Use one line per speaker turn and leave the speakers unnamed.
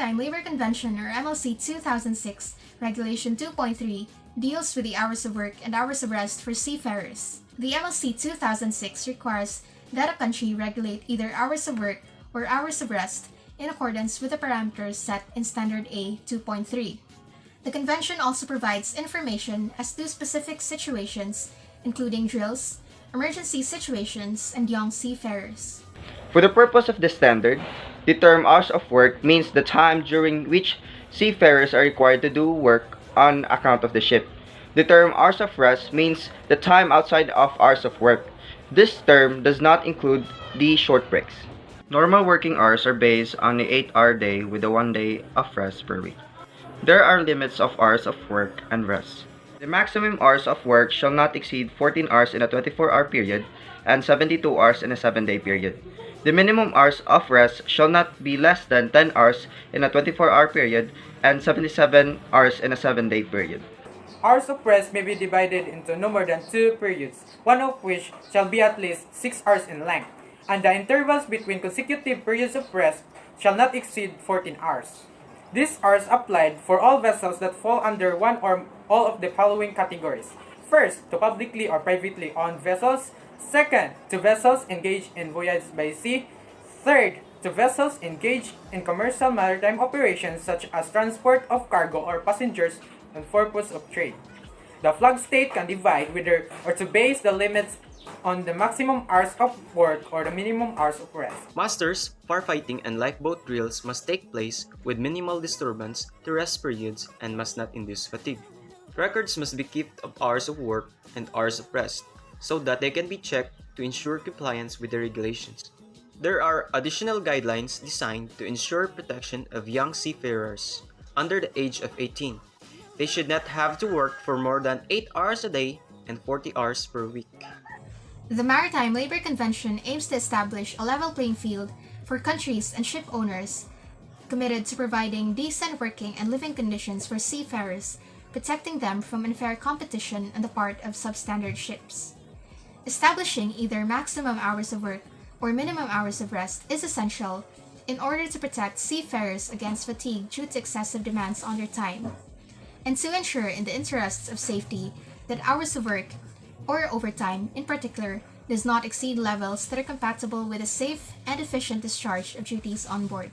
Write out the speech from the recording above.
Maritime Labor Convention or MLC 2006, Regulation 2.3, deals with the hours of work and hours of rest for seafarers. The MLC 2006 requires that a country regulate either hours of work or hours of rest in accordance with the parameters set in Standard A 2.3. The convention also provides information as to specific situations, including drills, emergency situations, and young seafarers.
For the purpose of the standard, the term hours of work means the time during which seafarers are required to do work on account of the ship. The term hours of rest means the time outside of hours of work. This term does not include the short breaks. Normal working hours are based on an 8-hour day with a 1 day of rest per week. There are limits of hours of work and rest. The maximum hours of work shall not exceed 14 hours in a 24-hour period and 72 hours in a 7-day period. The minimum hours of rest shall not be less than 10 hours in a 24-hour period and 77 hours in a 7-day period.
Hours of rest may be divided into no more than 2 periods, one of which shall be at least 6 hours in length, and the intervals between consecutive periods of rest shall not exceed 14 hours. These hours applied for all vessels that fall under one or all of the following categories. First, to publicly or privately owned vessels. Second, to vessels engaged in voyages by sea. Third, to vessels engaged in commercial maritime operations such as transport of cargo or passengers and purpose of trade. The flag state can divide whether or to base the limits on the maximum hours of work or the minimum hours of rest.
Masters, firefighting, and lifeboat drills must take place with minimal disturbance to rest periods and must not induce fatigue. Records must be kept of hours of work and hours of rest so that they can be checked to ensure compliance with the regulations. There are additional guidelines designed to ensure protection of young seafarers under the age of 18. They should not have to work for more than 8 hours a day and 40 hours per week.
The Maritime Labor Convention aims to establish a level playing field for countries and ship owners committed to providing decent working and living conditions for seafarers, protecting them from unfair competition on the part of substandard ships. Establishing either maximum hours of work or minimum hours of rest is essential in order to protect seafarers against fatigue due to excessive demands on their time, and to ensure in the interests of safety that hours of work or overtime, in particular, does not exceed levels that are compatible with a safe and efficient discharge of duties on board.